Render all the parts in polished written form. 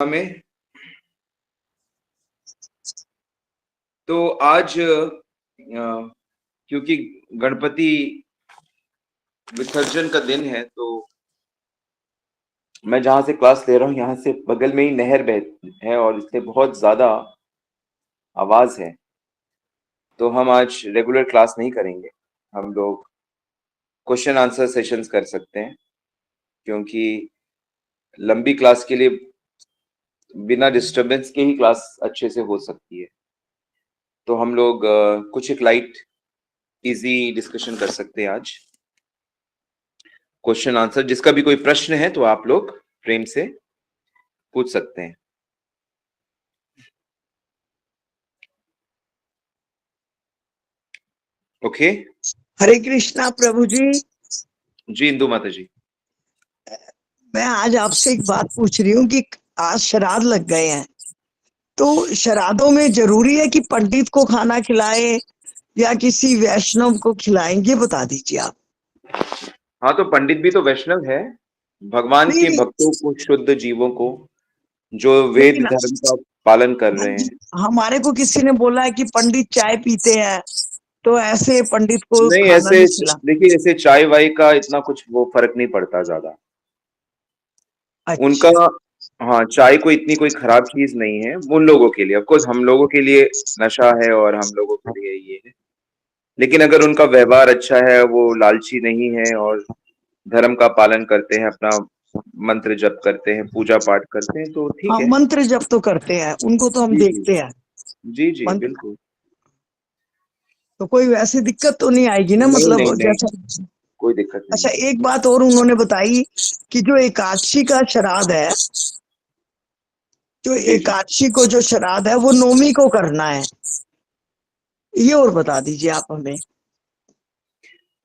में तो आज क्योंकि गणपति विसर्जन का दिन है, तो मैं जहां से क्लास ले रहा हूँ यहाँ से बगल में ही नहर बहती है और इसलिए बहुत ज्यादा आवाज है। तो हम आज रेगुलर क्लास नहीं करेंगे। हम लोग क्वेश्चन आंसर सेशंस कर सकते हैं, क्योंकि लंबी क्लास के लिए बिना डिस्टरबेंस के ही क्लास अच्छे से हो सकती है। तो हम लोग कुछ एक लाइट इजी डिस्कशन कर सकते हैं आज। क्वेश्चन आंसर, जिसका भी कोई प्रश्न है तो आप लोग प्रेम से पूछ सकते हैं। ओके। हरे कृष्णा प्रभु जी। जी इंदु माता जी। मैं आज आपसे एक बात पूछ रही हूँ कि आज श्राद्ध लग गए हैं, तो श्राद्धों में जरूरी है कि पंडित को खाना खिलाए या किसी वैष्णव को खिलाएंगे, बता दीजिए आप। हाँ, तो पंडित भी तो वैष्णव है, भगवान के नहीं भक्तों को, शुद्ध जीवों को जो वेद लेकिन धर्म का पालन कर रहे हैं। हमारे को किसी ने बोला है कि पंडित चाय पीते हैं, तो ऐसे पंडित को नहीं, खाना ऐसे नहीं खिला। देखिए, ऐसे चाय वाय का इतना कुछ वो फर्क नहीं पड़ता ज्यादा उनका। अच्छा हाँ, चाय कोई इतनी कोई खराब चीज नहीं है उन लोगों के लिए। ऑफकोर्स हम लोगों के लिए नशा है और हम लोगों के लिए ये है, लेकिन अगर उनका व्यवहार अच्छा है, वो लालची नहीं है और धर्म का पालन करते हैं, अपना मंत्र जप करते हैं, पूजा पाठ करते हैं, तो ठीक हाँ, है। मंत्र जप तो करते हैं, उनको तो हम जी जी। देखते हैं। जी जी मंत्र, बिल्कुल। तो कोई वैसी दिक्कत तो नहीं आएगी ना, नहीं मतलब नहीं नहीं, जैसा। कोई दिक्कत नहीं अच्छा, है। एक बात और उन्होंने बताई कि जो एकादशी का श्राद्ध है, जो जी जी। एकादशी को जो श्राद्ध है वो नौमी को करना है, ये और बता दीजिए आप हमें।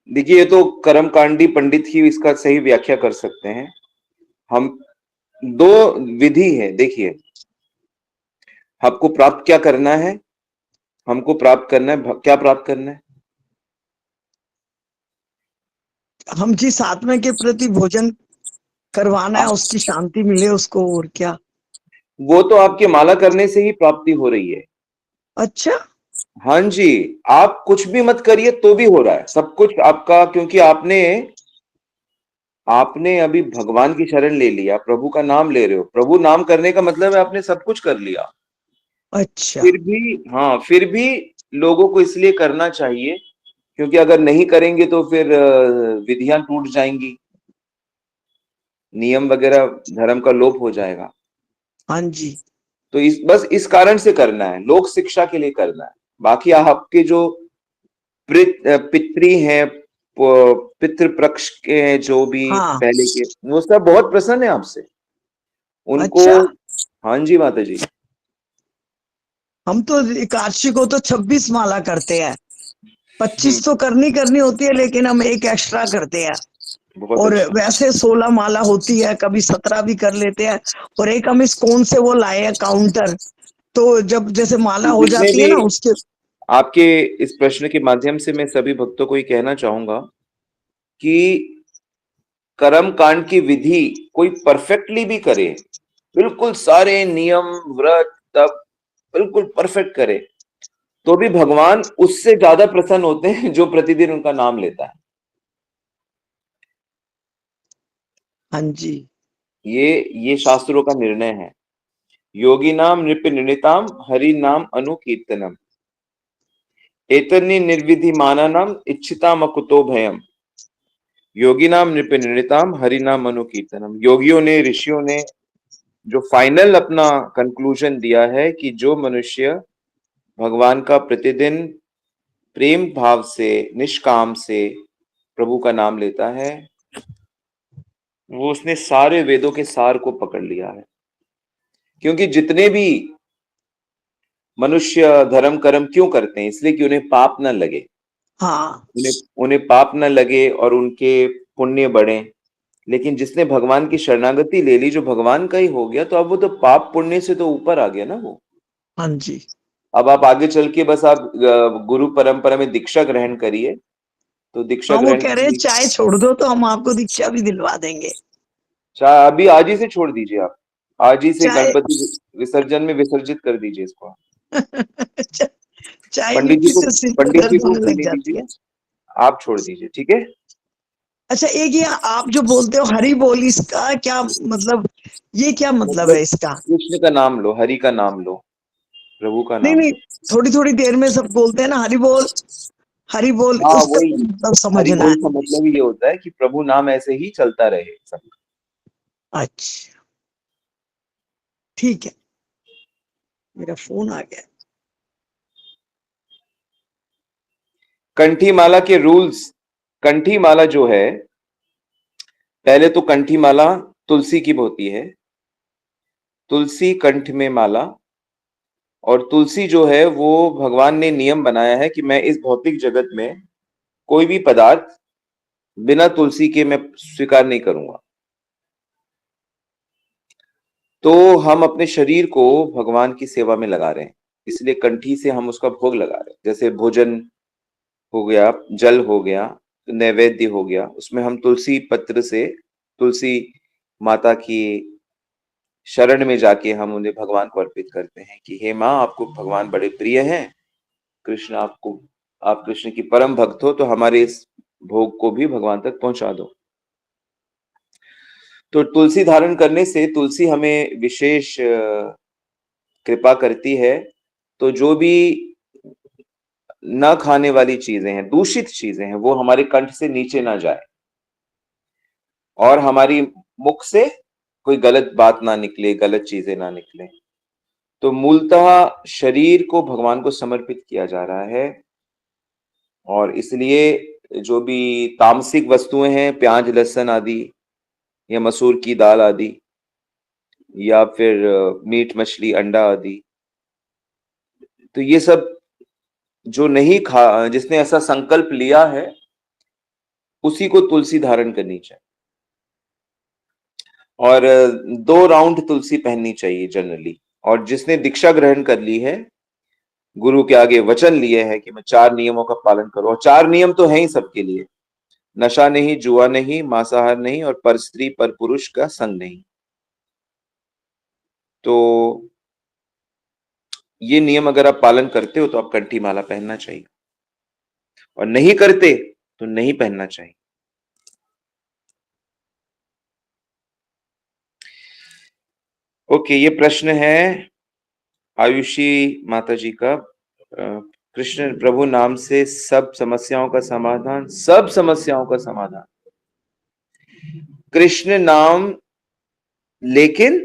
देखिए, ये तो कर्मकांडी पंडित ही इसका सही व्याख्या कर सकते हैं। हम दो विधि है। देखिए, आपको प्राप्त क्या करना है? हमको प्राप्त करना है, क्या प्राप्त करना है? हम जिस आत्मा के प्रति भोजन करवाना है आप, उसकी शांति मिले उसको, और क्या। वो तो आपके माला करने से ही प्राप्ति हो रही है। अच्छा, हाँ जी, आप कुछ भी मत करिए तो भी हो रहा है सब कुछ आपका, क्योंकि आपने आपने अभी भगवान की शरण ले लिया, प्रभु का नाम ले रहे हो। प्रभु नाम करने का मतलब है आपने सब कुछ कर लिया। अच्छा। फिर भी, हाँ, फिर भी लोगों को इसलिए करना चाहिए, क्योंकि अगर नहीं करेंगे तो फिर विधियां टूट जाएंगी, नियम वगैरह धर्म का लोप हो जाएगा। हाँ जी। तो बस इस कारण से करना है, लोक शिक्षा के लिए करना है। बाकी आपके जो पितरी हैं, पितृ पक्ष के हैं, जो भी हाँ। पहले के, वो सब बहुत प्रसन्न है आपसे। उनको, अच्छा, हाँ जी माता जी। हम तो एकादशी को तो 26 माला करते हैं, हम्म, 25 तो करनी करनी होती है, लेकिन हम एक एक्स्ट्रा करते हैं। बहुत और अच्छा। वैसे 16 माला होती है, कभी 17 भी कर लेते हैं। और एक हम इस कौन से वो लाए हैं काउंटर, तो जब जैसे माला हो जितने जाती है भी ना उसके। आपके इस प्रश्न के माध्यम से मैं सभी भक्तों को ये कहना चाहूंगा कि कर्म कांड की विधि कोई परफेक्टली भी करे, बिल्कुल सारे नियम व्रत तप बिल्कुल परफेक्ट करे, तो भी भगवान उससे ज्यादा प्रसन्न होते हैं जो प्रतिदिन उनका नाम लेता है। हाँ जी। ये शास्त्रों का निर्णय है। योगी नाम नृप निर्णिताम हरि नाम अनुकीर्तनम एतन्नी निर्विधि माननम इच्छिताम अकुतो भयम। योगी नाम नृप निर्णिताम हरि नाम अनुकीर्तनम। योगियों ने, ऋषियों ने जो फाइनल अपना कंक्लूजन दिया है कि जो मनुष्य भगवान का प्रतिदिन प्रेम भाव से, निष्काम से प्रभु का नाम लेता है, वो उसने सारे वेदों के सार को पकड़ लिया है। क्योंकि जितने भी मनुष्य धर्म कर्म क्यों करते हैं? इसलिए कि उन्हें पाप न लगे, हाँ। उन्हें उन्हें पाप न लगे और उनके पुण्य बढ़े। लेकिन जिसने भगवान की शरणागति ले ली, जो भगवान का ही हो गया, तो अब वो तो पाप पुण्य से तो ऊपर आ गया ना वो। हाँ जी। अब आप आगे चल के बस आप गुरु परंपरा में दीक्षा ग्रहण करिए, तो दीक्षा हाँ, वो ग्रहण कह रहे हैं करने, चाय छोड़ दो तो हम आपको दीक्षा भी दिलवा देंगे। चाहे अभी आज ही से छोड़ दीजिए आप। आज ही से चाय गणपति विसर्जन में विसर्जित कर दीजिए इसको। चाय भी पंडित जी पी को, तो सिर में पंडित जी दर्द को होने लग पीने जाती दीजिए, है। आप छोड़ दीजिए, ठीक है। अच्छा, एक ये आप जो बोलते हो हरि बोल, इसका क्या मतलब, ये क्या मतलब मतलब है इसका? कृष्ण का नाम लो, हरि का नाम लो, प्रभु का नहीं नाम नहीं, लो। थोड़ी थोड़ी देर में सब बोलते हैं ना हरि बोल, हरि बोल, हाँ उसका वही, तो मतलब हरि समझना बोल है। का मतलब ये होता है कि प्रभु नाम ऐसे ही चलता रहे सब। अच्छा, ठीक है, मेरा फोन आ गया। कंठी माला के रूल्स। कंठी माला जो है, पहले तो कंठी माला तुलसी की होती है, तुलसी कंठ में माला। और तुलसी जो है वो भगवान ने नियम बनाया है कि मैं इस भौतिक जगत में कोई भी पदार्थ बिना तुलसी के मैं स्वीकार नहीं करूंगा। तो हम अपने शरीर को भगवान की सेवा में लगा रहे हैं, इसलिए कंठी से हम उसका भोग लगा रहे हैं। जैसे भोजन हो गया, जल हो गया, नैवेद्य हो गया, उसमें हम तुलसी पत्र से, तुलसी माता की शरण में जाके हम उन्हें भगवान को अर्पित करते हैं कि हे माँ, आपको भगवान बड़े प्रिय हैं, कृष्ण आपको, आप कृष्ण की परम भक्त हो, तो हमारे इस भोग को भी भगवान तक पहुंचा दो। तो तुलसी धारण करने से तुलसी हमें विशेष कृपा करती है। तो जो भी न खाने वाली चीजें हैं, दूषित चीजें हैं, वो हमारे कंठ से नीचे ना जाए और हमारी मुख से कोई गलत बात ना निकले, गलत चीजें ना निकले। तो मूलतः शरीर को भगवान को समर्पित किया जा रहा है, और इसलिए जो भी तामसिक वस्तुएं हैं, प्याज लहसुन आदि, या मसूर की दाल आदि, या फिर मीट मछली अंडा आदि, तो ये सब जो नहीं खा, जिसने ऐसा संकल्प लिया है, उसी को तुलसी धारण करनी चाहिए। और 2 राउंड तुलसी पहननी चाहिए जनरली। और जिसने दीक्षा ग्रहण कर ली है, गुरु के आगे वचन लिए है कि मैं 4 नियमों का पालन करूं, और 4 नियम तो है ही सबके लिए, नशा नहीं, जुआ नहीं, मांसाहार नहीं, और पर स्त्री पर पुरुष का संग नहीं। तो ये नियम अगर आप पालन करते हो तो आप कंठी माला पहनना चाहिए, और नहीं करते तो नहीं पहनना चाहिए। ओके, ये प्रश्न है आयुषी माता जी का। कृष्ण प्रभु नाम से सब समस्याओं का समाधान, सब समस्याओं का समाधान। कृष्ण नाम, लेकिन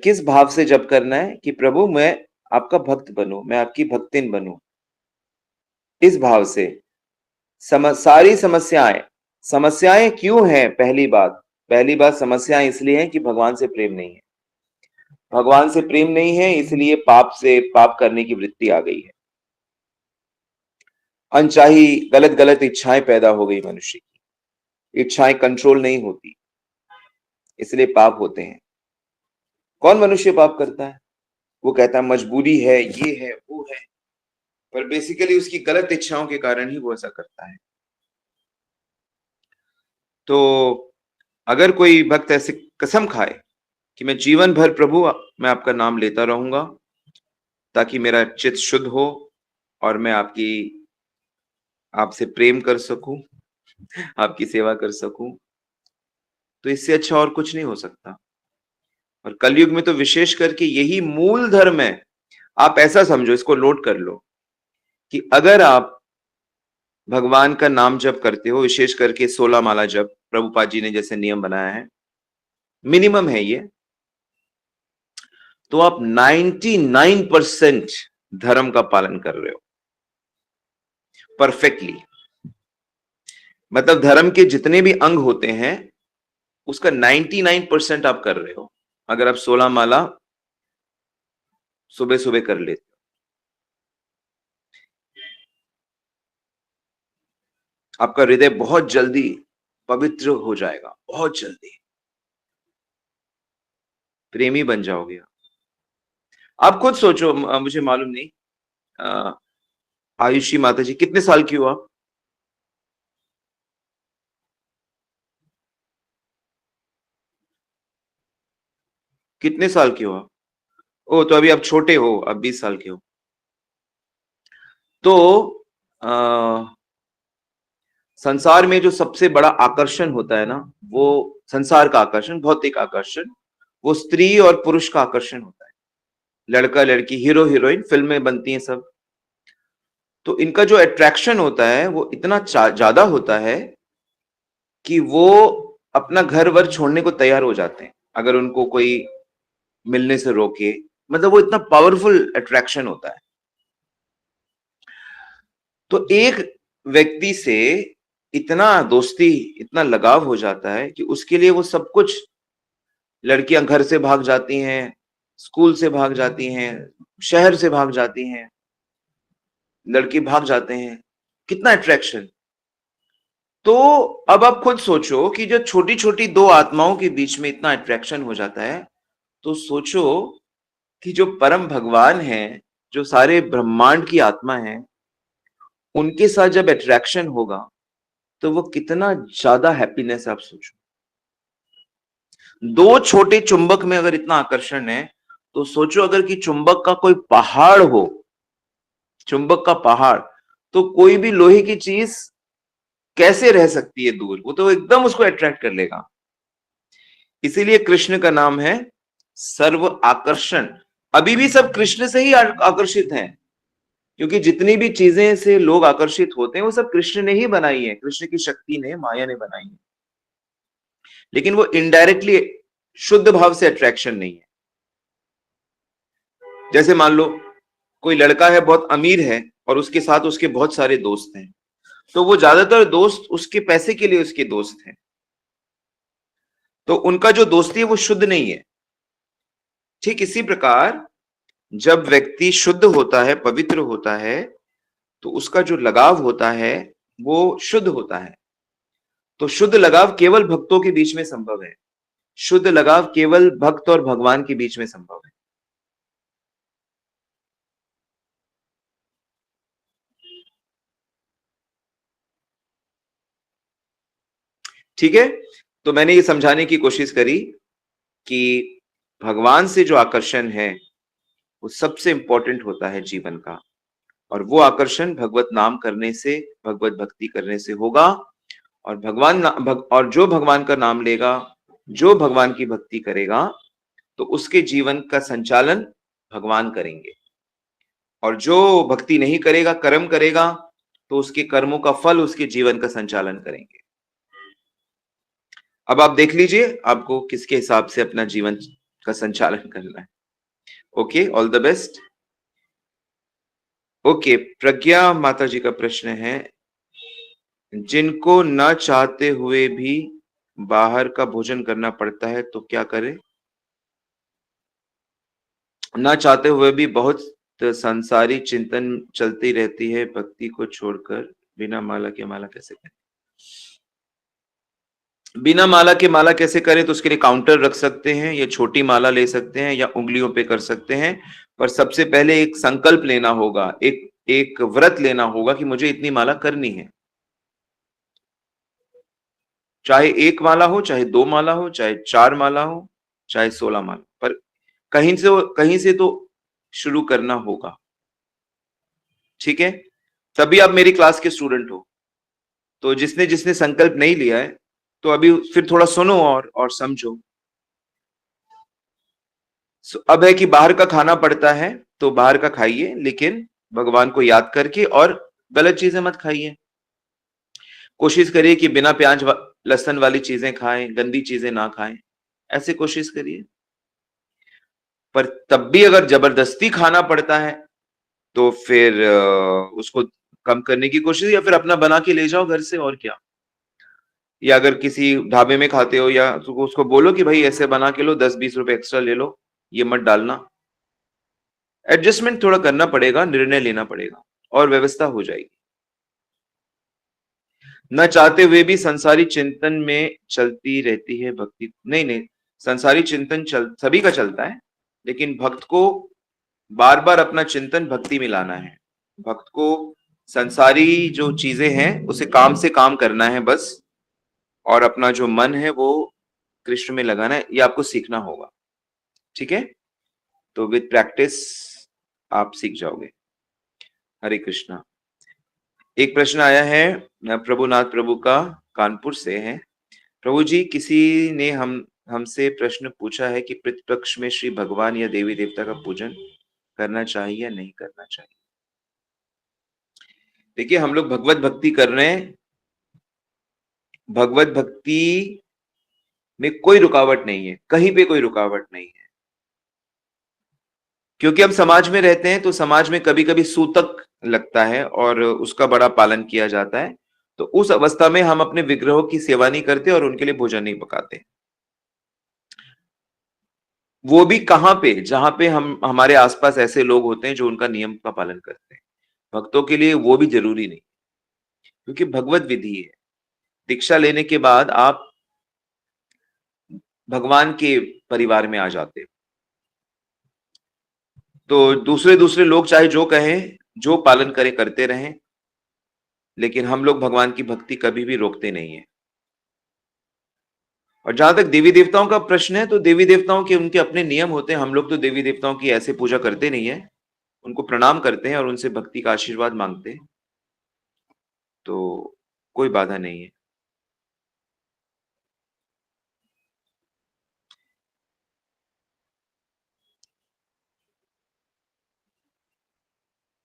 किस भाव से जप करना है कि प्रभु मैं आपका भक्त बनूं, मैं आपकी भक्तिन बनूं, इस भाव से। सारी समस्याएं, समस्याएं क्यों हैं? पहली बात समस्याएं इसलिए हैं कि भगवान से प्रेम नहीं है। भगवान से प्रेम नहीं है, इसलिए पाप करने की वृत्ति आ गई है। अनचाही गलत गलत इच्छाएं पैदा हो गई मनुष्य की, इच्छाएं कंट्रोल नहीं होती, इसलिए पाप होते हैं। कौन मनुष्य पाप करता है? वो कहता है मजबूरी है, ये है, वो है, पर बेसिकली उसकी गलत इच्छाओं के कारण ही वो ऐसा करता है। तो अगर कोई भक्त ऐसे कसम खाए कि मैं जीवन भर प्रभु मैं आपका नाम लेता रहूंगा ताकि मेरा चित्त शुद्ध हो और मैं आपसे प्रेम कर सकूं, आपकी सेवा कर सकूं, तो इससे अच्छा और कुछ नहीं हो सकता। और कलयुग में तो विशेष करके यही मूल धर्म है। आप ऐसा समझो, इसको नोट कर लो, कि अगर आप भगवान का नाम जप करते हो, विशेष करके 16 माला जप प्रभुपाद जी ने जैसे नियम बनाया है, मिनिमम है ये, तो आप 99% धर्म का पालन कर रहे हो परफेक्टली। मतलब धर्म के जितने भी अंग होते हैं उसका 99% आप कर रहे हो, अगर आप 16 माला सुबह सुबह कर लेते हो। आपका हृदय बहुत जल्दी पवित्र हो जाएगा, बहुत जल्दी प्रेमी बन जाओगे आप खुद सोचो। मुझे मालूम नहीं, अ, आयुषी माता जी कितने साल की हो आप? कितने साल के हो आप? ओ, तो अभी आप छोटे हो, अब 20 साल के हो। तो संसार में जो सबसे बड़ा आकर्षण होता है ना, वो संसार का आकर्षण, भौतिक आकर्षण, वो स्त्री और पुरुष का आकर्षण होता है। लड़का लड़की, हीरो हीरोइन, फिल्में बनती हैं सब, तो इनका जो अट्रैक्शन होता है वो इतना ज्यादा होता है कि वो अपना घर वर छोड़ने को तैयार हो जाते हैं अगर उनको कोई मिलने से रोके। मतलब वो इतना पावरफुल अट्रैक्शन होता है। तो एक व्यक्ति से इतना दोस्ती, इतना लगाव हो जाता है कि उसके लिए वो सब कुछ, लड़कियां घर से भाग जाती हैं, स्कूल से भाग जाती हैं, शहर से भाग जाती हैं, लड़के भाग जाते हैं, कितना अट्रैक्शन। तो अब आप खुद सोचो कि जब छोटी छोटी दो आत्माओं के बीच में इतना अट्रैक्शन हो जाता है, तो सोचो कि जो परम भगवान है, जो सारे ब्रह्मांड की आत्मा है, उनके साथ जब अट्रैक्शन होगा तो वो कितना ज्यादा हैप्पीनेस, आप सोचो। दो छोटे चुंबक में अगर इतना आकर्षण है, तो सोचो अगर कि चुंबक का कोई पहाड़ हो, चुंबक का पहाड़, तो कोई भी लोहे की चीज कैसे रह सकती है दूर, वो तो एकदम उसको अट्रैक्ट कर लेगा। इसीलिए कृष्ण का नाम है सर्व आकर्षण। अभी भी सब कृष्ण से ही आकर्षित हैं, क्योंकि जितनी भी चीजें से लोग आकर्षित होते हैं वो सब कृष्ण ने ही बनाई है, कृष्ण की शक्ति ने, माया ने बनाई है। लेकिन वो इनडायरेक्टली, शुद्ध भाव से अट्रैक्शन नहीं है। जैसे मान लो कोई लड़का है, बहुत अमीर है, और उसके साथ उसके बहुत सारे दोस्त हैं, तो वो ज्यादातर दोस्त उसके पैसे के लिए उसके दोस्त हैं, तो उनका जो दोस्ती है वो शुद्ध नहीं है। ठीक इसी प्रकार जब व्यक्ति शुद्ध होता है, पवित्र होता है, तो उसका जो लगाव होता है वो शुद्ध होता है। तो शुद्ध लगाव केवल भक्तों के बीच में संभव है, शुद्ध लगाव केवल भक्त और भगवान के बीच में संभव है। ठीक है, तो मैंने ये समझाने की कोशिश करी कि भगवान से जो आकर्षण है वो सबसे इंपॉर्टेंट होता है जीवन का, और वो आकर्षण भगवत नाम करने से, भगवत भक्ति करने से होगा। और और जो भगवान का नाम लेगा, जो भगवान की भक्ति करेगा, तो उसके जीवन का संचालन भगवान करेंगे। और जो भक्ति नहीं करेगा, कर्म करेगा, तो उसके कर्मों का फल उसके जीवन का संचालन करेंगे। अब आप देख लीजिए आपको किसके हिसाब से अपना जीवन का संचालन करना है। Okay, all the best. Okay, Pragya माता जी का प्रश्न है, जिनको न चाहते हुए भी बाहर का भोजन करना पड़ता है तो क्या करें? न चाहते हुए भी बहुत संसारी चिंतन चलती रहती है, भक्ति को छोड़कर बिना माला के माला कैसे करें? बिना माला के माला कैसे करें, तो उसके लिए काउंटर रख सकते हैं, या छोटी माला ले सकते हैं, या उंगलियों पे कर सकते हैं। पर सबसे पहले एक संकल्प लेना होगा, एक व्रत लेना होगा कि मुझे इतनी माला करनी है। चाहे एक माला हो, चाहे दो माला हो, चाहे 4 माला हो, चाहे 16 माला, पर कहीं से तो शुरू करना होगा। ठीक है, तभी आप मेरी क्लास के स्टूडेंट हो। तो जिसने जिसने संकल्प नहीं लिया है, तो अभी फिर थोड़ा सुनो और समझो। अब है कि बाहर का खाना पड़ता है तो बाहर का खाइए, लेकिन भगवान को याद करके, और गलत चीजें मत खाइए। कोशिश करिए कि बिना प्याज लहसुन वाली चीजें खाएं, गंदी चीजें ना खाएं, ऐसे कोशिश करिए। पर तब भी अगर जबरदस्ती खाना पड़ता है तो फिर उसको कम करने की कोशिश, या फिर अपना बना के ले जाओ घर से, और क्या। या अगर किसी ढाबे में खाते हो, या तो उसको बोलो कि भाई ऐसे बना के लो, 10-20 रुपए एक्स्ट्रा ले लो, ये मत डालना। एडजस्टमेंट थोड़ा करना पड़ेगा, निर्णय लेना पड़ेगा, और व्यवस्था हो जाएगी। न चाहते हुए भी संसारी चिंतन में चलती रहती है भक्ति। नहीं नहीं, संसारी चिंतन सभी का चलता है, लेकिन भक्त को बार बार अपना चिंतन भक्ति में लाना है। भक्त को संसारी जो चीजें हैं उसे काम से काम करना है बस, और अपना जो मन है वो कृष्ण में लगाना है। ये आपको सीखना होगा। ठीक है, तो विद प्रैक्टिस आप सीख जाओगे। हरे कृष्णा। एक प्रश्न आया है प्रभुनाथ प्रभु का, कानपुर से है। प्रभु जी, किसी ने हमसे प्रश्न पूछा है कि पितृपक्ष में श्री भगवान या देवी देवता का पूजन करना चाहिए या नहीं करना चाहिए। देखिए, हम लोग भगवत भक्ति कर रहे हैं, भगवत भक्ति में कोई रुकावट नहीं है, कहीं पे कोई रुकावट नहीं है। क्योंकि हम समाज में रहते हैं तो समाज में कभी कभी सूतक लगता है और उसका बड़ा पालन किया जाता है, तो उस अवस्था में हम अपने विग्रहों की सेवा नहीं करते और उनके लिए भोजन नहीं पकाते। वो भी कहां पे, जहां पे हमारे आसपास ऐसे लोग होते हैं जो उनका नियम का पालन करते हैं। भक्तों के लिए वो भी जरूरी नहीं, क्योंकि भगवत विधि है। दीक्षा लेने के बाद आप भगवान के परिवार में आ जाते हो, तो दूसरे दूसरे लोग चाहे जो कहें, जो पालन करें, करते रहें, लेकिन हम लोग भगवान की भक्ति कभी भी रोकते नहीं है। और जहां तक देवी देवताओं का प्रश्न है, तो देवी देवताओं के उनके अपने नियम होते हैं। हम लोग तो देवी देवताओं की ऐसे पूजा करते नहीं है, उनको प्रणाम करते हैं और उनसे भक्ति का आशीर्वाद मांगते हैं, तो कोई बाधा नहीं है।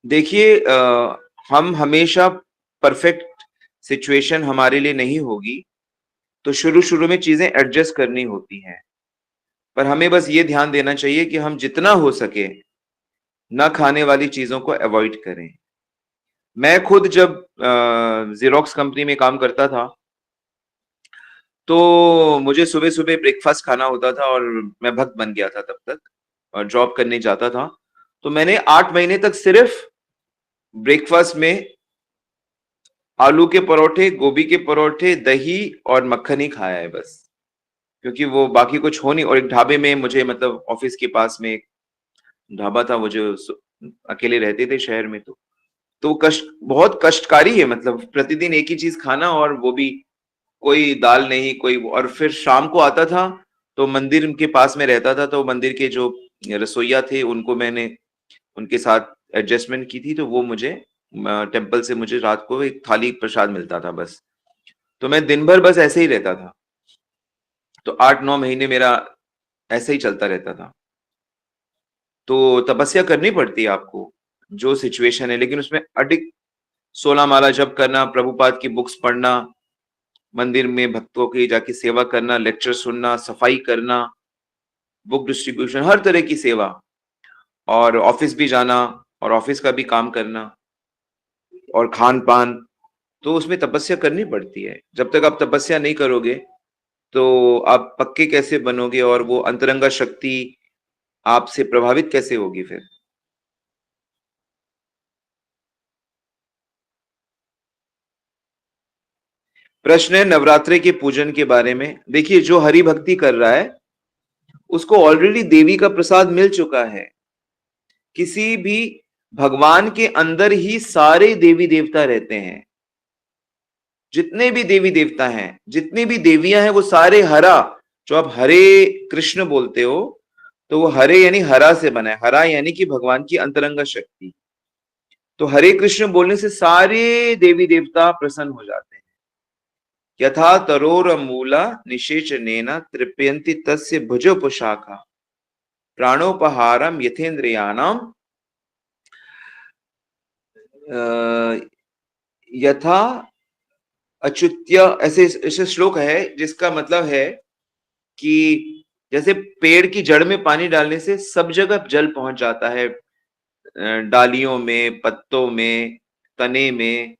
देखिए, हम हमेशा परफेक्ट सिचुएशन हमारे लिए नहीं होगी, तो शुरू शुरू में चीजें एडजस्ट करनी होती हैं, पर हमें बस ये ध्यान देना चाहिए कि हम जितना हो सके ना खाने वाली चीजों को अवॉइड करें। मैं खुद जब जेरोक्स कंपनी में काम करता था, तो मुझे सुबह सुबह ब्रेकफास्ट खाना होता था और मैं भक्त बन गया था तब तक, और जॉब करने जाता था। तो मैंने 8 महीने तक सिर्फ ब्रेकफास्ट में आलू के परोठे, गोभी के परोठे, दही और मक्खन ही खाया है बस, क्योंकि वो बाकी कुछ हो नहीं। और एक ढाबे में मुझे, मतलब ऑफिस के पास में एक ढाबा था, वो जो अकेले रहते थे शहर में, तो कष्ट, बहुत कष्टकारी है, मतलब प्रतिदिन एक ही चीज खाना, और वो भी कोई दाल नहीं कोई। और फिर शाम को आता था, तो मंदिर के पास में रहता था, तो मंदिर के जो रसोइया थे उनको मैंने उनके साथ एडजस्टमेंट की थी, तो वो मुझे टेम्पल से मुझे रात को एक थाली प्रसाद मिलता था बस। तो मैं दिन भर बस ऐसे ही रहता था, तो 8-9 महीने मेरा ऐसे ही चलता रहता था। तो तपस्या करनी पड़ती है आपको, जो सिचुएशन है, लेकिन उसमें अडिग 16 माला जप करना, प्रभुपाद की बुक्स पढ़ना, मंदिर में भक्तों की जाके सेवा करना, लेक्चर सुनना, सफाई करना, बुक डिस्ट्रीब्यूशन, हर तरह की सेवा, और ऑफिस भी जाना और ऑफिस का भी काम करना, और खान पान, तो उसमें तपस्या करनी पड़ती है। जब तक आप तपस्या नहीं करोगे तो आप पक्के कैसे बनोगे, और वो अंतरंगा शक्ति आपसे प्रभावित कैसे होगी फिर। प्रश्न है नवरात्रि के पूजन के बारे में। देखिए, जो हरि भक्ति कर रहा है उसको ऑलरेडी देवी का प्रसाद मिल चुका है। किसी भी भगवान के अंदर ही सारे देवी देवता रहते हैं। जितने भी देवी देवता हैं, जितनी भी देवियां हैं, वो सारे हरा, जो आप हरे कृष्ण बोलते हो, तो वो हरे यानी हरा से बना है। हरा यानी कि भगवान की अंतरंगा शक्ति। तो हरे कृष्ण बोलने से सारे देवी देवता प्रसन्न हो जाते हैं। यथा तरोर मूला निषेचनेन तृप्यन्ति तस्य भुजोपशाखा प्राणोपहारम यथेन्द्रियाणाम यथा अच्युत्य। ऐसे ऐसे श्लोक है जिसका मतलब है कि जैसे पेड़ की जड़ में पानी डालने से सब जगह जल पहुंच जाता है, डालियों में, पत्तों में, तने में,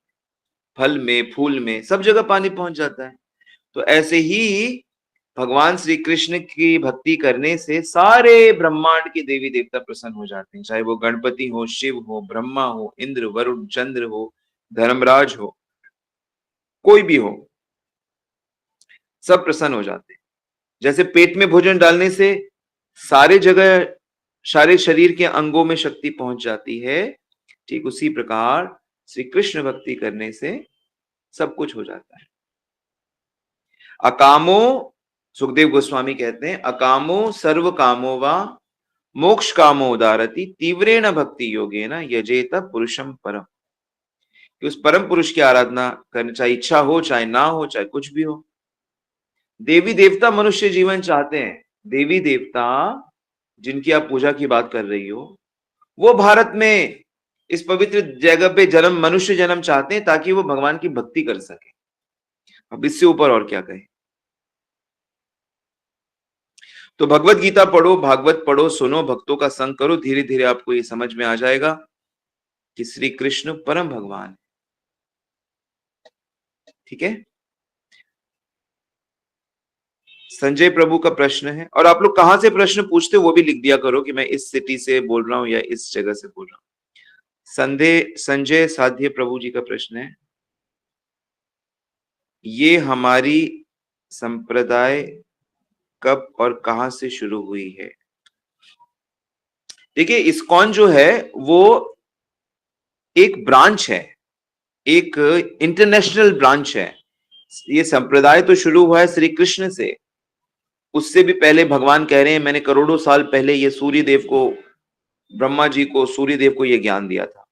फल में, फूल में, सब जगह पानी पहुंच जाता है। तो ऐसे ही भगवान श्री कृष्ण की भक्ति करने से सारे ब्रह्मांड के देवी देवता प्रसन्न हो जाते हैं, चाहे वो गणपति हो, शिव हो, ब्रह्मा हो, इंद्र, वरुण, चंद्र हो, धर्मराज हो, कोई भी हो, सब प्रसन्न हो जाते हैं। जैसे पेट में भोजन डालने से सारे जगह, सारे शरीर के अंगों में शक्ति पहुंच जाती है, ठीक उसी प्रकार श्री कृष्ण भक्ति करने से सब कुछ हो जाता है। अकामो, सुखदेव गोस्वामी कहते हैं, अकामो सर्व कामो वा मोक्ष कामो उदारति तीव्रेण भक्ति योगेन यजेत पुरुषम परम। कि उस परम पुरुष की आराधना करनी, चाहे इच्छा हो चाहे ना हो चाहे कुछ भी हो। देवी देवता मनुष्य जीवन चाहते हैं, देवी देवता जिनकी आप पूजा की बात कर रही हो, वो भारत में इस पवित्र जगह पे जन्म, मनुष्य जन्म चाहते हैं ताकि वो भगवान की भक्ति कर सके। अब इससे ऊपर और क्या कहें। तो भगवत गीता पढ़ो, भागवत पढ़ो, सुनो, भक्तों का संग करो, धीरे धीरे आपको ये समझ में आ जाएगा कि श्री कृष्ण परम भगवान है। ठीक है। संजय प्रभु का प्रश्न है, और आप लोग कहां से प्रश्न पूछते हो वो भी लिख दिया करो कि मैं इस सिटी से बोल रहा हूं या इस जगह से बोल रहा हूं। संजय साध्य प्रभु जी का प्रश्न है, ये हमारी संप्रदाय कब और कहां से शुरू हुई है। देखिए, इस्कॉन जो है वो एक ब्रांच है, एक इंटरनेशनल ब्रांच है। ये संप्रदाय तो शुरू हुआ है श्री कृष्ण से, उससे भी पहले भगवान कह रहे हैं मैंने करोड़ों साल पहले ये सूर्य देव को, ब्रह्मा जी को, सूर्य देव को ये ज्ञान दिया था।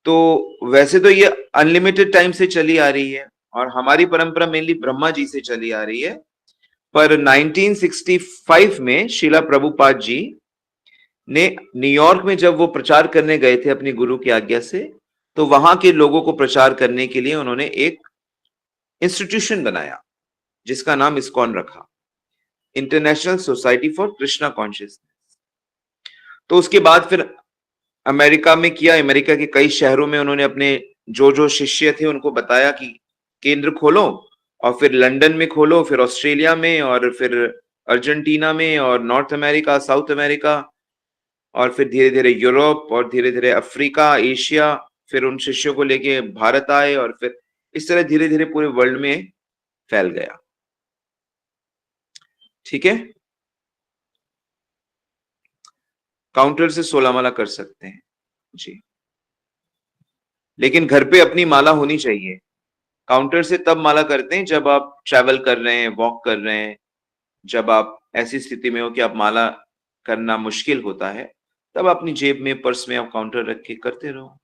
तो वैसे तो ये अनलिमिटेड टाइम से चली आ रही है, और हमारी परंपरा मेनली ब्रह्मा जी से चली आ रही है। पर 1965 में शिला प्रभुपाद जी ने न्यूयॉर्क में जब वो प्रचार करने गए थे अपनी गुरु की आज्ञा से, तो वहां के लोगों को प्रचार करने के लिए उन्होंने एक इंस्टीट्यूशन बनाया जिसका नाम इस्कॉन रखा, international society for Krishna consciousness. तो उसके बाद फिर अमेरिका में किया, अमेरिका के कई शहरों में उन्होंने अपने जो जो शिष्य थे उनको बताया कि केंद्र खोलो, और फिर लंदन में खोलो, फिर ऑस्ट्रेलिया में, और फिर अर्जेंटीना में, और नॉर्थ अमेरिका, साउथ अमेरिका, और फिर धीरे धीरे यूरोप, और धीरे धीरे अफ्रीका, एशिया, फिर उन शिष्यों को लेके भारत आए, और फिर इस तरह धीरे धीरे पूरे वर्ल्ड में फैल गया। ठीक है। काउंटर से 16 माला कर सकते हैं जी, लेकिन घर पे अपनी माला होनी चाहिए। काउंटर से तब माला करते हैं जब आप ट्रैवल कर रहे हैं, वॉक कर रहे हैं, जब आप ऐसी स्थिति में हो कि आप माला करना मुश्किल होता है, तब अपनी जेब में, पर्स में आप काउंटर रख के करते रहो।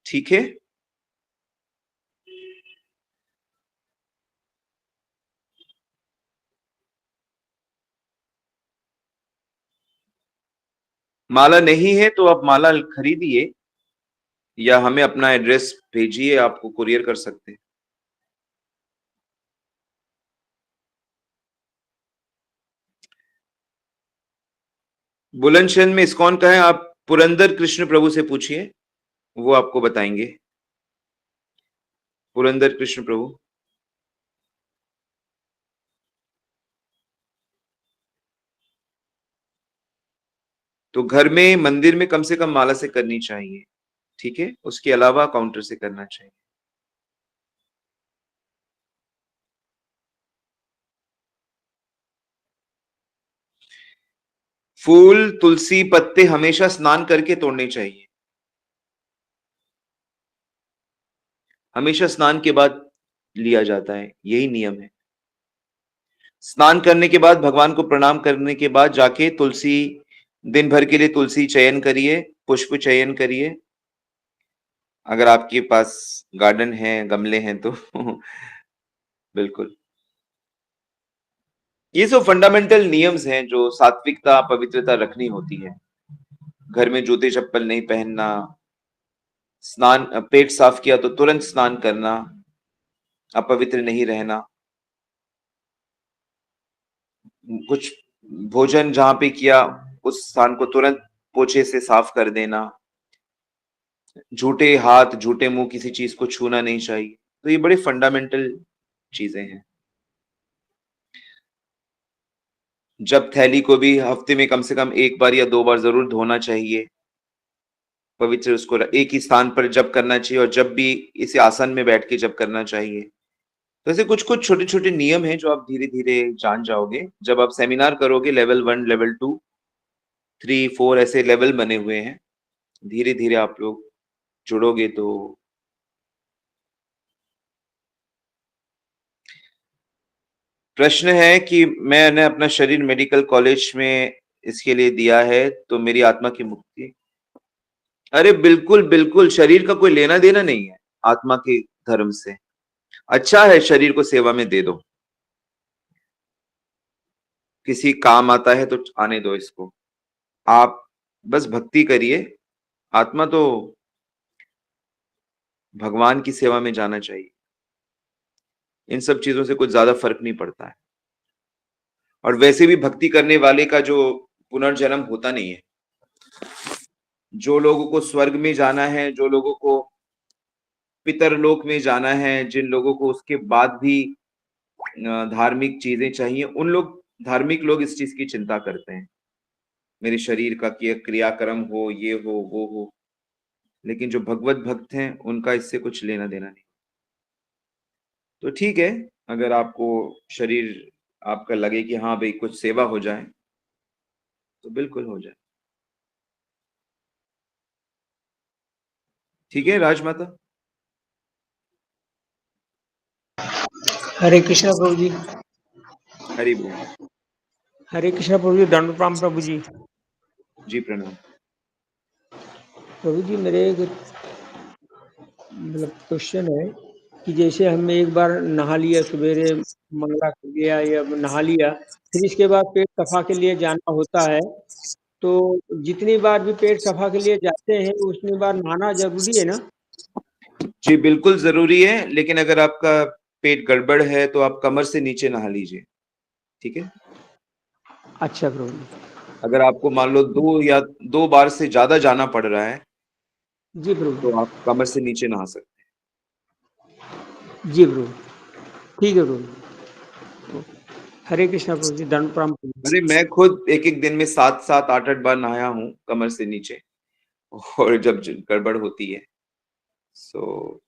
ठीक है। माला नहीं है तो आप माला खरीदिए, या हमें अपना एड्रेस भेजिए, आपको कुरियर कर सकते हैं। बुलंदशहर में इस्कॉन का है, आप पुरंदर कृष्ण प्रभु से पूछिए, वो आपको बताएंगे। पुरंदर कृष्ण प्रभु। तो घर में, मंदिर में कम से कम माला से करनी चाहिए। ठीक है, उसके अलावा काउंटर से करना चाहिए। फूल, तुलसी, पत्ते हमेशा स्नान करके तोड़ने चाहिए, हमेशा स्नान के बाद लिया जाता है, यही नियम है। स्नान करने के बाद, भगवान को प्रणाम करने के बाद जाके तुलसी, दिन भर के लिए तुलसी चयन करिए, पुष्प चयन करिए, अगर आपके पास गार्डन है, गमले हैं तो बिल्कुल। ये सब फंडामेंटल नियम्स हैं जो सात्विकता, पवित्रता रखनी होती है। घर में जूते चप्पल नहीं पहनना, स्नान, पेट साफ किया तो तुरंत स्नान करना, अपवित्र नहीं रहना, कुछ भोजन जहां पे किया उस स्थान को तुरंत पोछे से साफ कर देना, झूठे हाथ, झूठे मुंह किसी चीज को छूना नहीं चाहिए। तो ये बड़े फंडामेंटल चीजें हैं। जब थैली को भी हफ्ते में कम से कम एक बार या दो बार जरूर धोना चाहिए, पवित्र उसको एक ही स्थान पर जब करना चाहिए, और जब भी इसे आसन में बैठ के जब करना चाहिए। तो ऐसे कुछ कुछ छोटे छोटे नियम हैं जो आप धीरे धीरे जान जाओगे जब आप सेमिनार करोगे। लेवल 1, लेवल 2, 3, 4 ऐसे लेवल बने हुए हैं, धीरे धीरे आप लोग जुड़ोगे तो। प्रश्न है कि मैंने अपना शरीर मेडिकल कॉलेज में इसके लिए दिया है, तो मेरी आत्मा की मुक्ति। अरे बिल्कुल बिल्कुल, शरीर का कोई लेना देना नहीं है आत्मा के धर्म से। अच्छा है, शरीर को सेवा में दे दो, किसी काम आता है तो आने दो इसको। आप बस भक्ति करिए, आत्मा तो भगवान की सेवा में जाना चाहिए। इन सब चीजों से कुछ ज्यादा फर्क नहीं पड़ता है। और वैसे भी भक्ति करने वाले का जो पुनर्जन्म होता नहीं है। जो लोगों को स्वर्ग में जाना है, जो लोगों को पितरलोक में जाना है, जिन लोगों को उसके बाद भी धार्मिक चीजें चाहिए, उन लोग धार्मिक लोग इस चीज की चिंता करते हैं, मेरे शरीर का क्रियाक्रम हो, ये हो वो हो। लेकिन जो भगवत भक्त हैं उनका इससे कुछ लेना देना नहीं। तो ठीक है, अगर आपको शरीर आपका लगे कि हाँ भाई कुछ सेवा हो जाए, तो बिल्कुल हो जाए। ठीक है राजमाता। हरे कृष्णा प्रभु जी। हरि बोल। हरे कृष्णा प्रभु जी, दंड प्रणाम प्रभु जी। जी प्रणाम। प्रभु जी, मेरे एक क्वेश्चन है कि जैसे हम एक बार नहा लिया, सवेरे मंगला कर लिया या नहा लिया, फिर इसके बाद पेट सफा के लिए जाना होता है, तो जितनी बार भी पेट सफा के लिए जाते हैं उतनी बार नहाना जरूरी है ना? जी बिल्कुल जरूरी है, लेकिन अगर आपका पेट गड़बड़ है तो आप कमर से नीचे नहा लीजिए। ठीक है। अच्छा प्रभु जी। अगर आपको मान लो 2 बार से ज्यादा जाना पड़ रहा है, जी प्रभु। तो आप कमर से नीचे नहा सकते जी प्रभु, ठीक है प्रभु। हरे कृष्णा प्रभु जी, दंड प्रणाम प्रभु। हैं। अरे मैं खुद एक एक दिन में 7-7 8-8 बार नहाया हूँ कमर से नीचे, और जब गड़बड़ होती है सो।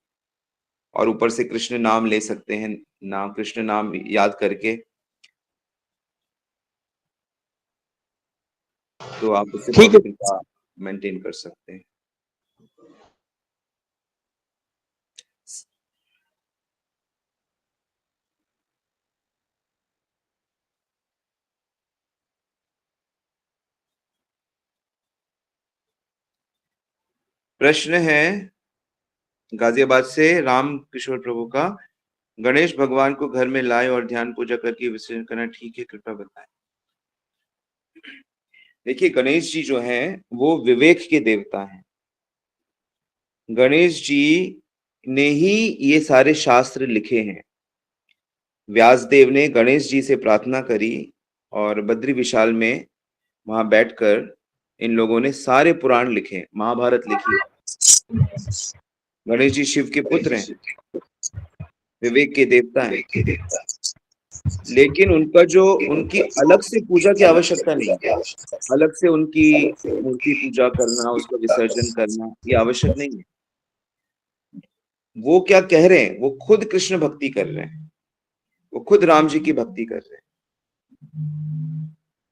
और ऊपर से कृष्ण नाम ले सकते हैं, नाम कृष्ण नाम याद करके, तो आप उससे ठीक है। पवित्रता मेंटेन कर सकते हैं। प्रश्न है गाजियाबाद से राम किशोर प्रभु का, गणेश भगवान को घर में लाए और ध्यान पूजा करके विसर्जन करना ठीक है, कृपया बताएं। देखिए गणेश जी जो हैं वो विवेक के देवता हैं। गणेश जी ने ही ये सारे शास्त्र लिखे हैं। व्यासदेव ने गणेश जी से प्रार्थना करी और बद्री विशाल में वहां बैठकर इन लोगों ने सारे पुराण लिखे, महाभारत लिखी। गणेश जी शिव के पुत्र हैं, विवेक के देवता हैं। लेकिन उनका जो उनकी अलग से पूजा की आवश्यकता नहीं, अलग से उनकी मूर्ति पूजा करना, उसका विसर्जन करना, ये आवश्यक नहीं है। वो क्या कह रहे हैं, वो खुद कृष्ण भक्ति कर रहे हैं, वो खुद राम जी की भक्ति कर रहे हैं।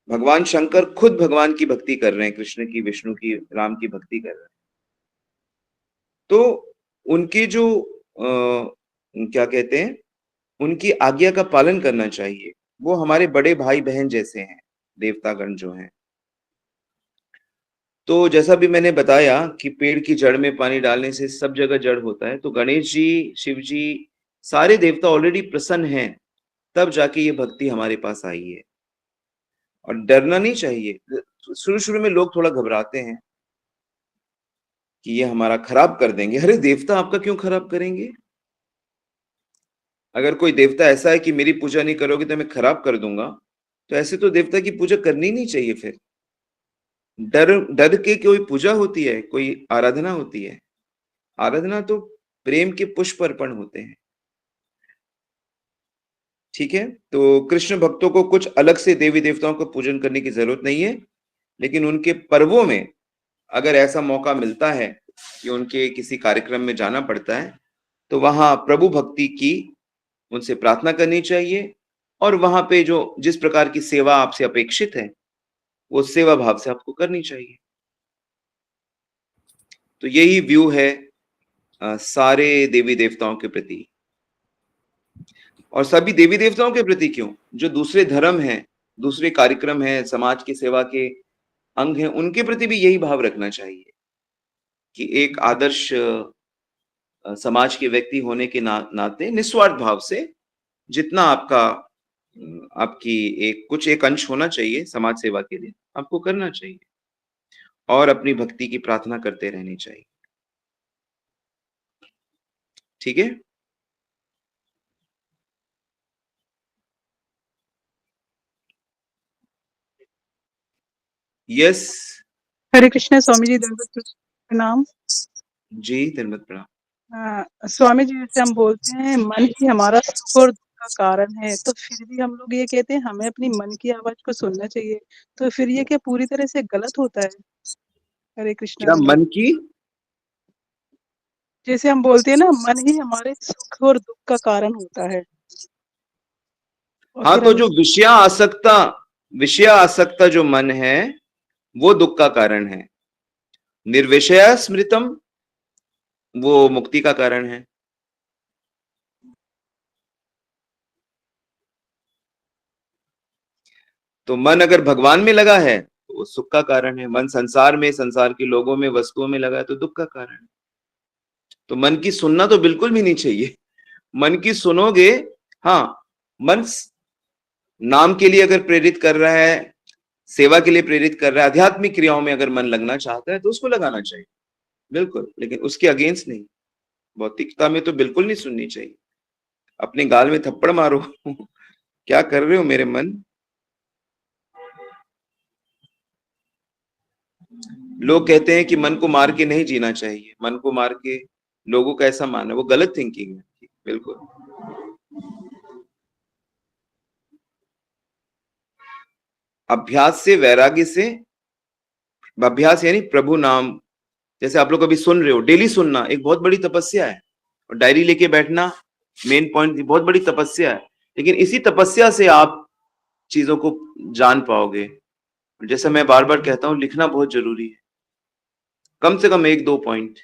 भगवान शंकर खुद भगवान की भक्ति कर रहे हैं, कृष्ण की, विष्णु की, राम की भक्ति कर रहे हैं। तो उनके जो क्या कहते हैं, उनकी आज्ञा का पालन करना चाहिए। वो हमारे बड़े भाई बहन जैसे हैं, देवतागण जो हैं। तो जैसा भी मैंने बताया कि पेड़ की जड़ में पानी डालने से सब जगह जड़ होता है, तो गणेश जी, शिव जी, सारे देवता ऑलरेडी प्रसन्न हैं, तब जाके ये भक्ति हमारे पास आई है। और डरना नहीं चाहिए। शुरू शुरू में लोग थोड़ा घबराते हैं कि ये हमारा खराब कर देंगे। अरे देवता आपका क्यों खराब करेंगे? अगर कोई देवता ऐसा है कि मेरी पूजा नहीं करोगे तो मैं खराब कर दूंगा, तो ऐसे तो देवता की पूजा करनी नहीं चाहिए। फिर डर डर के कोई पूजा होती है, कोई आराधना होती है? आराधना तो प्रेम के पुष्प अर्पण होते हैं। ठीक है, तो कृष्ण भक्तों को कुछ अलग से देवी देवताओं का पूजन करने की जरूरत नहीं है। लेकिन उनके पर्वों में अगर ऐसा मौका मिलता है कि उनके किसी कार्यक्रम में जाना पड़ता है, तो वहां प्रभु भक्ति की उनसे प्रार्थना करनी चाहिए। और वहां पे जो जिस प्रकार की सेवा आपसे अपेक्षित है, वो सेवा भाव से आपको करनी चाहिए। तो यही व्यू है सारे देवी देवताओं के प्रति। और सभी देवी देवताओं के प्रति क्यों, जो दूसरे धर्म हैं, दूसरे कार्यक्रम हैं, समाज की सेवा के अंग हैं, उनके प्रति भी यही भाव रखना चाहिए कि एक आदर्श समाज के व्यक्ति होने के नाते निस्वार्थ भाव से जितना आपका आपकी एक अंश होना चाहिए समाज सेवा के लिए, आपको करना चाहिए और अपनी भक्ति की प्रार्थना करते रहनी चाहिए। ठीक है? यस। हरे कृष्ण स्वामी जी, दंडवत प्रणाम। जी, धन्यवाद प्रणाम। स्वामी जी, जैसे हम बोलते हैं मन ही हमारा सुख और दुख का कारण है, तो फिर भी हम लोग ये कहते हैं हमें अपनी मन की आवाज को सुनना चाहिए, तो फिर ये क्या पूरी तरह से गलत होता है? हरे कृष्ण। क्या मन की, जैसे हम बोलते हैं ना, मन ही हमारे सुख और दुख का कारण होता है। हाँ, तो जो विषय आसक्ता जो मन है वो दुख का कारण है। निर्विषय स्मृतम वो मुक्ति का कारण है। तो मन अगर भगवान में लगा है तो वो सुख का कारण है। मन संसार में, संसार के लोगों में, वस्तुओं में लगा है तो दुख का कारण है। तो मन की सुनना तो बिल्कुल भी नहीं चाहिए। मन की सुनोगे, हाँ, मन नाम के लिए अगर प्रेरित कर रहा है, सेवा के लिए प्रेरित कर रहा है, आध्यात्मिक क्रियाओं में अगर मन लगना चाहता है तो उसको लगाना चाहिए, बिल्कुल, लेकिन उसके अगेंस्ट नहीं। भौतिकता में तो बिल्कुल नहीं सुननी चाहिए। अपने गाल में थप्पड़ मारो। क्या कर रहे हो मेरे मन? लोग कहते हैं कि मन को मार के नहीं जीना चाहिए, मन को मार के लोगों का ऐसा मानना, वो गलत थिंकिंग है। बिल्कुल। अभ्यास से, वैराग्य से, अभ्यास यानी प्रभु नाम, जैसे आप लोग अभी सुन रहे हो, डेली सुनना एक बहुत बड़ी तपस्या है, और डायरी लेके बैठना मेन पॉइंट बहुत बड़ी तपस्या है। लेकिन इसी तपस्या से आप चीजों को जान पाओगे। जैसे मैं बार बार कहता हूं, लिखना बहुत जरूरी है, कम से कम 1-2 पॉइंट।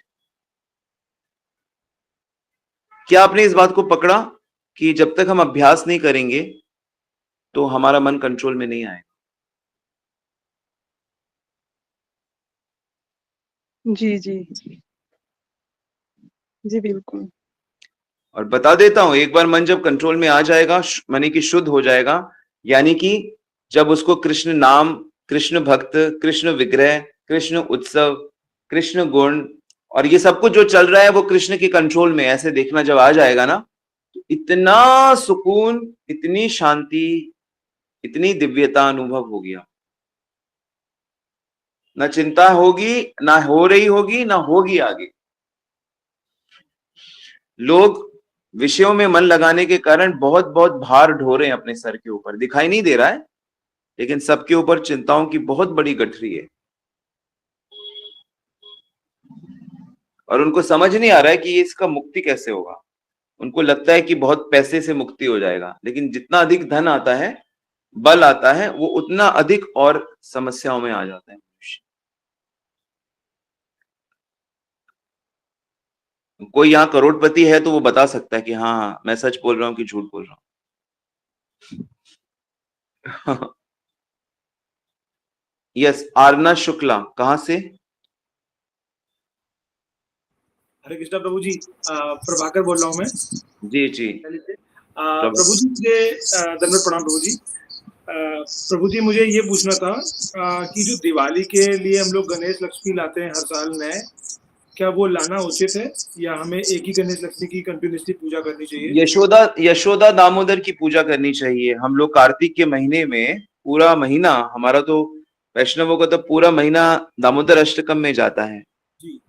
क्या आपने इस बात को पकड़ा कि जब तक हम अभ्यास नहीं करेंगे तो हमारा मन कंट्रोल में नहीं आएगा? जी जी जी, बिल्कुल। और बता देता हूं, एक बार मन जब कंट्रोल में आ जाएगा, माने कि शुद्ध हो जाएगा, यानी कि जब उसको कृष्ण नाम, कृष्ण भक्त, कृष्ण विग्रह, कृष्ण उत्सव, कृष्ण गुण और ये सब कुछ जो चल रहा है वो कृष्ण के कंट्रोल में, ऐसे देखना जब आ जाएगा ना, तो इतना सुकून, इतनी शांति, इतनी दिव्यता अनुभव हो गया। ना चिंता होगी, ना हो रही होगी, ना होगी आगे। लोग विषयों में मन लगाने के कारण बहुत बहुत भार ढो रहे हैं अपने सर के ऊपर, दिखाई नहीं दे रहा है, लेकिन सबके ऊपर चिंताओं की बहुत बड़ी गठरी है, और उनको समझ नहीं आ रहा है कि ये इसका मुक्ति कैसे होगा। उनको लगता है कि बहुत पैसे से मुक्ति हो जाएगा, लेकिन जितना अधिक धन आता है, बल आता है, वो उतना अधिक और समस्याओं में आ जाता है मनुष्य। कोई यहाँ करोड़पति है तो वो बता सकता है कि हाँ, मैं सच बोल रहा हूँ कि झूठ बोल रहा हूँ। यस, आरना शुक्ला, कहाँ से? हरे कृष्णा प्रभु जी, प्रभाकर बोल रहा हूँ मैं। जी जी। प्रभु जी, मुझे दंडवत प्रणाम प्रभु जी। प्रभु जी, मुझे ये पूछना था कि जो दिवाली के लिए हम लोग गणेश लक्ष्मी लाते हैं हर साल नए, क्या वो लाना उचित है या हमें एक ही गणेश लक्ष्मी की कंटिन्यूसली पूजा करनी चाहिए? यशोदा दामोदर की पूजा करनी चाहिए। हम लोग कार्तिक के महीने में पूरा महीना, हमारा तो वैष्णवों का तो पूरा महीना दामोदर अष्टकम में जाता है। जी।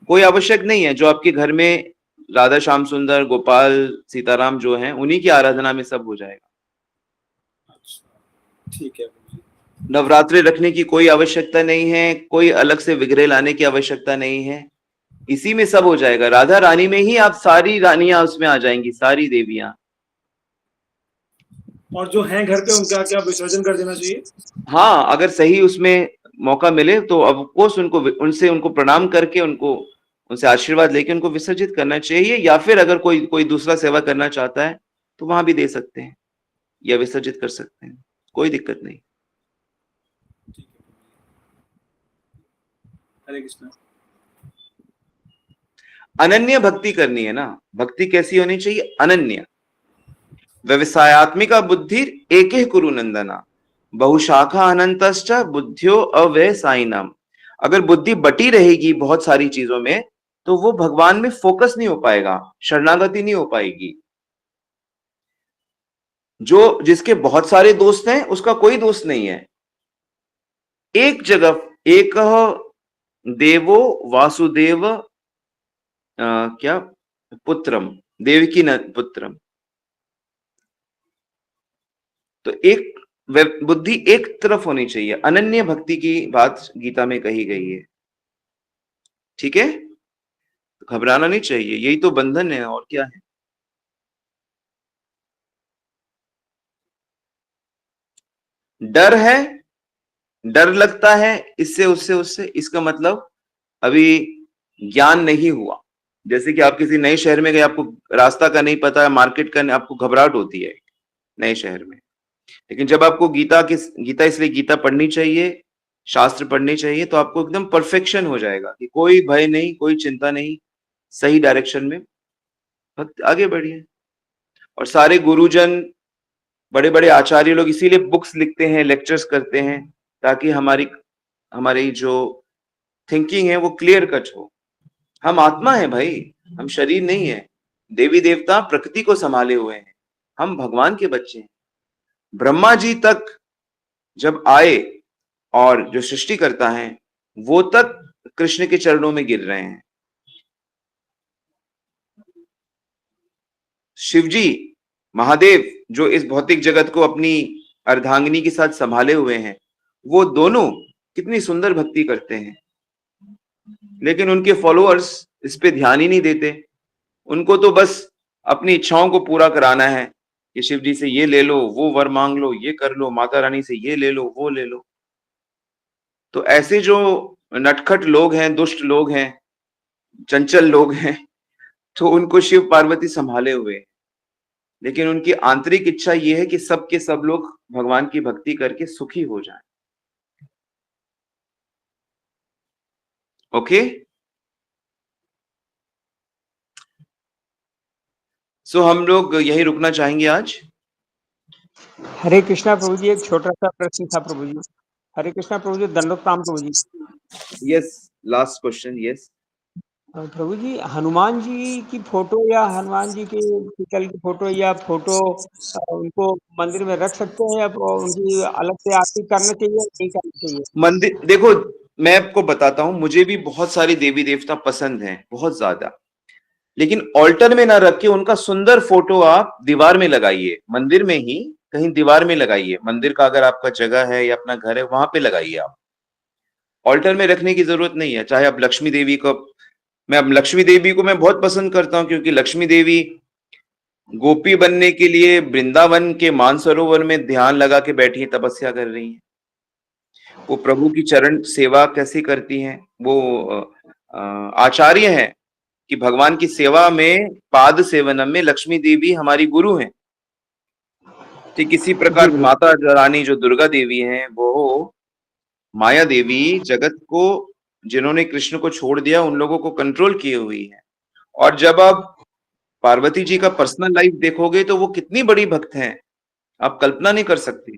कोई आवश्यक नहीं है, जो आपके घर में राधा श्याम सुंदर, गोपाल, सीताराम जो हैं, उन्हीं की आराधना में सब हो जाएगा। अच्छा, ठीक है। नवरात्रि रखने की कोई आवश्यकता नहीं है, कोई अलग से विग्रह लाने की आवश्यकता नहीं है, इसी में सब हो जाएगा। राधा रानी में ही आप सारी रानियां उसमें आ जाएंगी, सारी देवियां। और जो हैं घर पे, उनका क्या विसर्जन कर देना चाहिए? हाँ, अगर सही उसमें मौका मिले तो ऑफ कोर्स उनको प्रणाम करके, उनसे आशीर्वाद लेके उनको विसर्जित करना चाहिए, या फिर अगर कोई दूसरा सेवा करना चाहता है तो वहां भी दे सकते हैं या विसर्जित कर सकते हैं, कोई दिक्कत नहीं। हरे कृष्ण। अनन्य भक्ति करनी है ना। भक्ति कैसी होनी चाहिए? अनन्य। व्यवसायत्मिका बुद्धि एके कुरु नंदना, बहुशाखा अनंतश्च बुद्धियो अव्यवसायिनाम। अगर बुद्धि बटी रहेगी बहुत सारी चीजों में तो वो भगवान में फोकस नहीं हो पाएगा, शरणागति नहीं हो पाएगी। जो जिसके बहुत सारे दोस्त हैं उसका कोई दोस्त नहीं है। एक जगह एक देवो वासुदेव क्या पुत्रम, देवकी न पुत्रम। तो एक बुद्धि एक तरफ होनी चाहिए। अनन्य भक्ति की बात गीता में कही गई है, ठीक है? घबराना नहीं चाहिए, यही तो बंधन है और क्या है। डर है, डर लगता है इससे उससे उससे, इसका मतलब अभी ज्ञान नहीं हुआ। जैसे कि आप किसी नए शहर में गए, आपको रास्ता का नहीं पता है, मार्केट का, आपको घबराहट होती है नए शहर में। लेकिन जब आपको गीता इसलिए गीता पढ़नी चाहिए, शास्त्र पढ़नी चाहिए, तो आपको एकदम परफेक्शन हो जाएगा कि कोई भय नहीं, कोई चिंता नहीं, सही डायरेक्शन में भक्त आगे बढ़िए। और सारे गुरुजन, बड़े बड़े आचार्य लोग इसीलिए बुक्स लिखते हैं, लेक्चर्स करते हैं, ताकि हमारी जो थिंकिंग है वो क्लियर कट हो। हम आत्मा है भाई, हम शरीर नहीं है। देवी देवता प्रकृति को संभाले हुए हैं, हम भगवान के बच्चे हैं। ब्रह्मा जी तक जब आए और जो सृष्टि करता है वो तक कृष्ण के चरणों में गिर रहे हैं। शिवजी, महादेव, जो इस भौतिक जगत को अपनी अर्धांगिनी के साथ संभाले हुए हैं, वो दोनों कितनी सुंदर भक्ति करते हैं। लेकिन उनके फॉलोअर्स इस पे ध्यान ही नहीं देते। उनको तो बस अपनी इच्छाओं को पूरा कराना है कि शिव जी से ये ले लो, वो वर मांग लो, ये कर लो, माता रानी से ये ले लो, वो ले लो। तो ऐसे जो नटखट लोग हैं, दुष्ट लोग हैं, चंचल लोग हैं, तो उनको शिव पार्वती संभाले हुए। लेकिन उनकी आंतरिक इच्छा ये है कि सब के सब लोग भगवान की भक्ति करके सुखी हो जाएं। ओके, सो हम लोग यही रुकना चाहेंगे आज। हरे कृष्णा प्रभु जी, एक छोटा सा प्रश्न था प्रभु जी। हरे कृष्णा प्रभु जी, दंडवत प्रणाम प्रभु जी। Yes, last question. यस प्रभु जी, हनुमान जी की फोटो या हनुमान जी के पितल की फोटो या फोटो उनको मंदिर में रख सकते हैं या उनकी अलग से आरती करना चाहिए या नहीं करना चाहिए? मंदिर, देखो मैं आपको बताता हूं, मुझे भी बहुत सारे देवी देवता पसंद हैं, बहुत ज्यादा। लेकिन ऑल्टर में ना रख के उनका सुंदर फोटो आप दीवार में लगाइए, मंदिर में ही कहीं दीवार में लगाइए। मंदिर का अगर आपका जगह है या अपना घर है वहां पे लगाइए आप। ऑल्टर में रखने की जरूरत नहीं है। चाहे आप लक्ष्मी देवी को, लक्ष्मी देवी को मैं बहुत पसंद करता हूं, क्योंकि लक्ष्मी देवी गोपी बनने के लिए वृंदावन के मानसरोवर में ध्यान लगा के बैठी, तपस्या कर रही हैं। वो प्रभु की चरण सेवा कैसे करती हैं, वो आचार्य हैं कि भगवान की सेवा में, पाद सेवनम में लक्ष्मी देवी हमारी गुरु हैं। ठीक इसी प्रकार माता रानी जो दुर्गा देवी हैं, वो माया देवी जगत को, जिन्होंने कृष्ण को छोड़ दिया, उन लोगों को कंट्रोल किए हुई है। और जब आप पार्वती जी का पर्सनल लाइफ देखोगे तो वो कितनी बड़ी भक्त हैं, आप कल्पना नहीं कर सकती।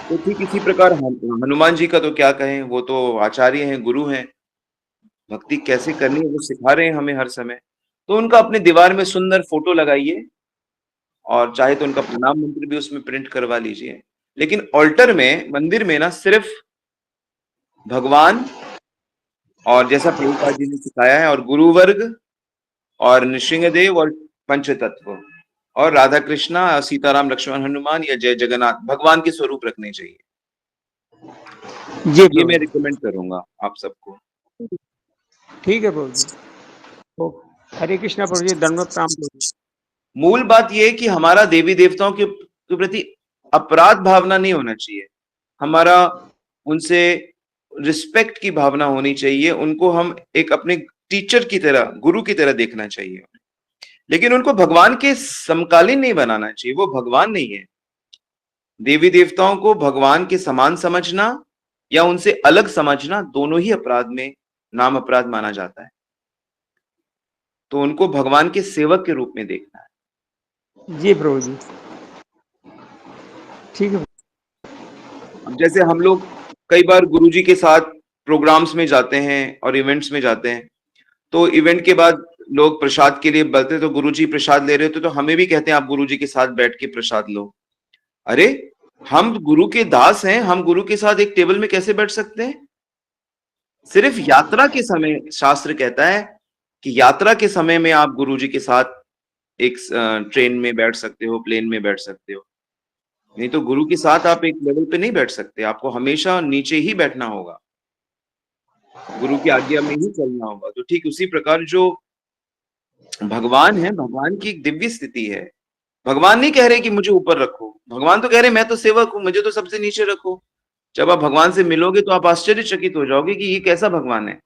तो ठीक इसी प्रकार हनुमान जी का तो क्या कहें, वो तो आचार्य हैं, गुरु हैं। भक्ति कैसे करनी है वो सिखा रहे हैं हमें हर समय। तो उनका अपने दीवार में सुंदर फोटो लगाइए, और चाहे तो उनका प्रणाम मंत्र भी उसमें प्रिंट करवा लीजिए। लेकिन ऑल्टर में, मंदिर में ना, सिर्फ भगवान, और जैसा प्रभुपाद जी ने सिखाया है, और गुरु वर्ग और नृसिंहदेव और पंचतत्व और राधा कृष्णा, सीताराम लक्ष्मण हनुमान या जय जगन्नाथ, भगवान के स्वरूप रखने चाहिए। ये मैं रिकमेंड करूंगा आप सबको। ठीक है प्रभु जी। तो हरे कृष्णा प्रभु जी, दंडवत प्रणाम प्रभु जी। मूल बात यह है कि हमारा देवी देवताओं के प्रति अपराध भावना नहीं होना चाहिए। हमारा उनसे रिस्पेक्ट की भावना होनी चाहिए। उनको हम एक अपने टीचर की तरह, गुरु की तरह देखना चाहिए। लेकिन उनको भगवान के समकालीन नहीं बनाना चाहिए, वो भगवान नहीं है। देवी देवताओं को भगवान के समान समझना या उनसे अलग समझना, दोनों ही अपराध में नाम अपराध माना जाता है। तो उनको भगवान के सेवक के रूप में देखना है। जी प्रभु जी, ठीक है। अब जैसे हम लोग कई बार गुरुजी के साथ प्रोग्राम्स में जाते हैं और इवेंट्स में जाते हैं, तो इवेंट के बाद लोग प्रसाद के लिए बोलते, तो गुरुजी प्रसाद ले रहे होते तो हमें भी कहते हैं आप गुरुजी के साथ बैठ के प्रसाद लो। अरे हम गुरु के दास हैं, हम गुरु के साथ एक टेबल में कैसे बैठ सकते हैं? सिर्फ यात्रा के समय शास्त्र कहता है कि यात्रा के समय में आप गुरुजी के साथ एक ट्रेन में बैठ सकते हो, प्लेन में बैठ सकते हो, नहीं तो गुरु के साथ आप एक लेवल पे नहीं बैठ सकते। आपको हमेशा नीचे ही बैठना होगा, गुरु की आज्ञा में ही चलना होगा। तो ठीक उसी प्रकार जो भगवान है, भगवान की एक दिव्य स्थिति है। भगवान नहीं कह रहे कि मुझे ऊपर रखो, भगवान तो कह रहे मैं तो सेवक हूं, मुझे तो सबसे नीचे रखो। जब आप भगवान से मिलोगे तो आप आश्चर्यचकित हो जाओगे कि ये कैसा भगवान है।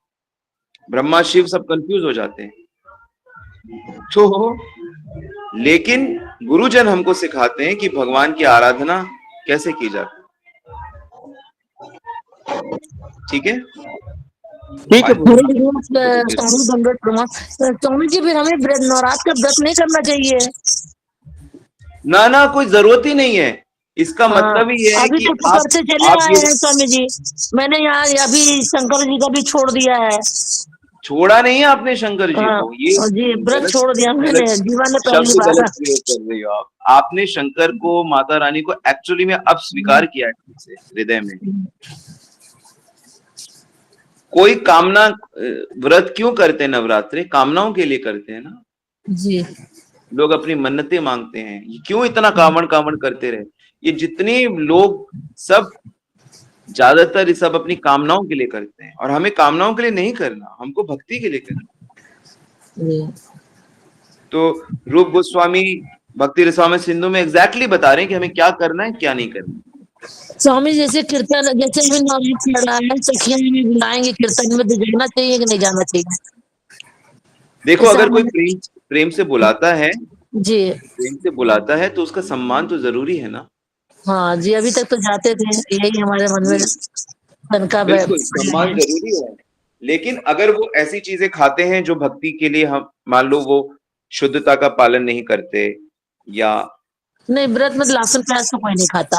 ब्रह्मा शिव सब कंफ्यूज हो जाते हैं। तो लेकिन गुरुजन हमको सिखाते हैं कि भगवान की आराधना कैसे की जाती है। ठीक है, ठीक है। स्वामी जी, फिर हमें नवरात्र का व्रत नहीं करना चाहिए? ना ना, कोई जरूरत ही नहीं है। इसका मतलब ही है अभी कि तो करते चले आए हैं स्वामी जी। मैंने यहाँ अभी शंकर जी का भी छोड़ दिया है। छोड़ा नहीं है आपने शंकर जी को, ये जी व्रत छोड़ दिया मैंने, जीवन में पहली शब्द बार। गलत प्रयोग कर रही हो आप। आपने शंकर को, माता रानी को एक्चुअली में अब स्वीकार किया है से हृदय में। कोई कामना, व्रत क्यों करते हैं? नवरात्रि कामनाओं के लिए करते हैं ना जी। लोग अपनी मन्नतें मांगते हैं। ये क्यों इतना कावड़ कावड़ करते रहे? ये जितने लोग सब ज्यादातर सब अपनी कामनाओं के लिए करते हैं, और हमें कामनाओं के लिए नहीं करना, हमको भक्ति के लिए करना। तो रूप गोस्वामी भक्ति रसामृत सिंधु में एग्जैक्टली बता रहे हैं कि हमें क्या करना है क्या नहीं करना। स्वामी जैसे कीर्तन, जैसे भी नवरात्र लड़ रहा है, सखियां भी बुलाएंगे कीर्तन में, तो जाना चाहिए कि नहीं जाना चाहिए? देखो, अगर कोई प्रेम से बुलाता है जी, प्रेम से बुलाता है तो उसका सम्मान तो जरूरी है ना। हाँ जी, अभी तक तो जाते थे, यही हमारे मन में शंका। बिल्कुल सम्मान जरूरी है, लेकिन अगर वो ऐसी चीजें खाते हैं जो भक्ति के लिए, हम मान लो वो शुद्धता का पालन नहीं करते, या नहीं, व्रत में लहसुन प्याज तो कोई नहीं खाता।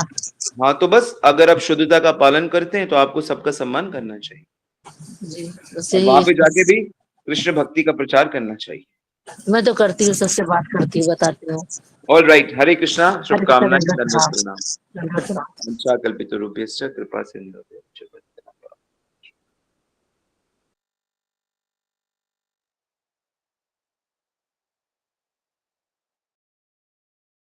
हाँ, तो बस अगर आप शुद्धता का पालन करते हैं तो आपको सबका सम्मान करना चाहिए जी, और वहां पे जाके भी कृष्ण भक्ति का प्रचार करना चाहिए। मैं तो करती हूँ, सबसे बात करती हूँ, बताती हूँ। ऑल राइट, हरे कृष्णा, शुभकामनाएं, हरे कृष्णा, धन्यवाद, प्रणाम। अच्छा, कल्पितरूपेश्च कृपा सिंधु।